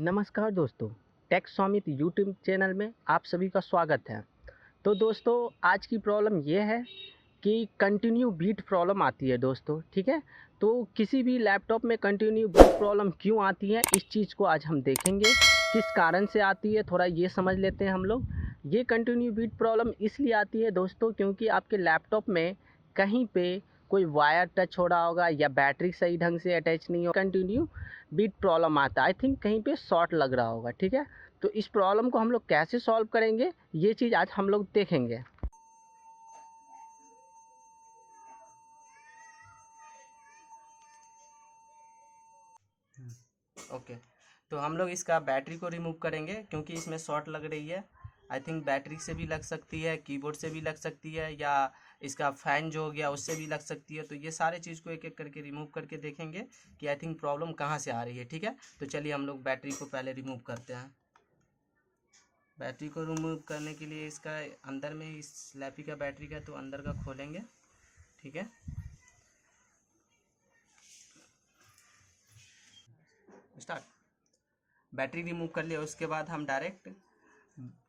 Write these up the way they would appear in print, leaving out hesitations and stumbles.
नमस्कार दोस्तों, take Swamit YouTube channel में आप सभी का स्वागत है। तो दोस्तों, आज की प्रॉब्लम ये है कि कंटिन्यू बीट प्रॉब्लम आती है दोस्तों, ठीक है। तो किसी भी लैपटॉप में कंटिन्यू बीट प्रॉब्लम क्यों आती है, इस चीज़ को आज हम देखेंगे। किस कारण से आती है थोड़ा ये समझ लेते हैं हम लोग। ये कंटिन्यू बीट प्रॉब्लम इसलिए आती है दोस्तों क्योंकि आपके लैपटॉप में कहीं पे कोई वायर टच हो रहा होगा या बैटरी सही ढंग से अटैच नहीं हो, कंटिन्यू बीट प्रॉब्लम आता है। आई थिंक कहीं पे शॉर्ट लग रहा होगा, ठीक है। तो इस प्रॉब्लम को हम लोग कैसे सॉल्व करेंगे, ये चीज़ आज हम लोग देखेंगे। ओके, तो हम लोग इसका बैटरी को रिमूव करेंगे क्योंकि इसमें शॉर्ट लग रही है। आई थिंक बैटरी से भी लग सकती है, कीबोर्ड से भी लग सकती है, या इसका फ़ैन जो हो गया उससे भी लग सकती है। तो ये सारे चीज़ को एक एक करके रिमूव करके देखेंगे कि आई थिंक प्रॉब्लम कहाँ से आ रही है, ठीक है। तो चलिए हम लोग बैटरी को पहले रिमूव करते हैं। बैटरी को रिमूव करने के लिए इसका अंदर में इस स्लैपी का बैटरी का तो अंदर का खोलेंगे, ठीक है। स्टार्ट। बैटरी रिमूव कर लिया, उसके बाद हम डायरेक्ट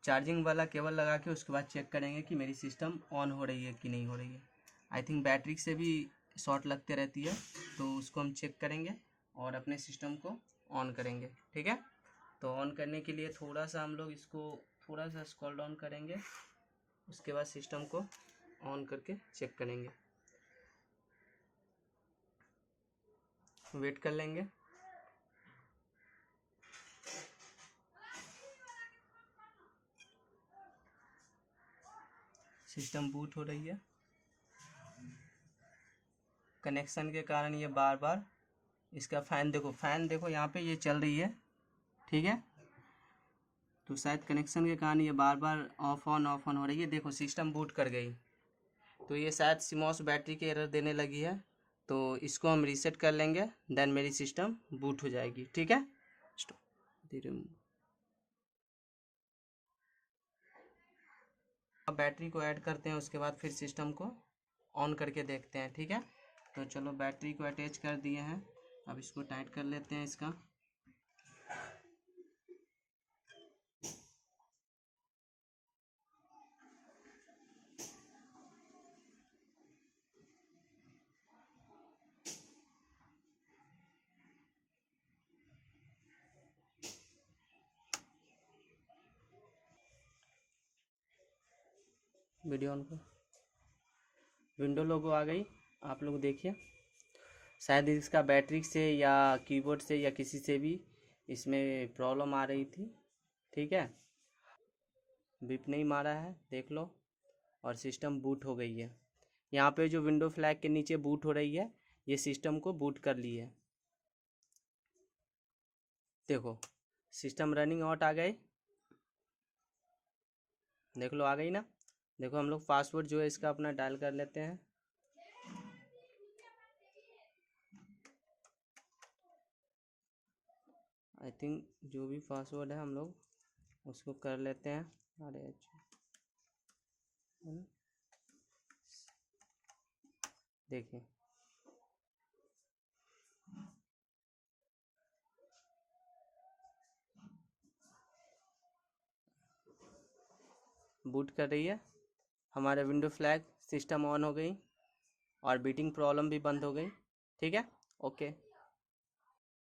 चार्जिंग वाला केबल लगा के उसके बाद चेक करेंगे कि मेरी सिस्टम ऑन हो रही है कि नहीं हो रही है। आई थिंक बैटरी से भी शॉर्ट लगते रहती है, तो उसको हम चेक करेंगे और अपने सिस्टम को ऑन करेंगे, ठीक है। तो ऑन करने के लिए थोड़ा सा हम लोग इसको थोड़ा सा स्क्रॉल डाउन करेंगे, उसके बाद सिस्टम को ऑन करके चेक करेंगे। वेट कर लेंगे। सिस्टम बूट हो रही है। कनेक्शन के कारण ये बार बार इसका फ़ैन देखो यहाँ पे ये चल रही है, ठीक है। तो शायद कनेक्शन के कारण ये बार बार ऑफ ऑन हो रही है। देखो सिस्टम बूट कर गई, तो ये शायद सीमॉस बैटरी की एरर देने लगी है। तो इसको हम रीसेट कर लेंगे, देन मेरी सिस्टम बूट हो जाएगी, ठीक है। धीरे अब बैटरी को ऐड करते हैं, उसके बाद फिर सिस्टम को ऑन करके देखते हैं, ठीक है। तो चलो बैटरी को अटैच कर दिए हैं, अब इसको टाइट कर लेते हैं इसका। वीडियो ऑन को विंडो लोगो आ गई, आप लोग देखिए। शायद इसका बैटरी से या कीबोर्ड से या किसी से भी इसमें प्रॉब्लम आ रही थी, ठीक है। बिप नहीं मारा है, देख लो। और सिस्टम बूट हो गई है। यहाँ पे जो विंडो फ्लैग के नीचे बूट हो रही है, ये सिस्टम को बूट कर ली है। देखो सिस्टम रनिंग आउट आ गए, देख लो आ गई ना। देखो हम लोग पासवर्ड जो है इसका अपना डायल कर लेते हैं। आई थिंक जो भी पासवर्ड है हम लोग उसको कर लेते हैं। अरे अच्छा, देखिए बूट कर रही है, हमारे विंडो फ्लैग सिस्टम ऑन हो गई और बीटिंग प्रॉब्लम भी बंद हो गई, ठीक है। ओके।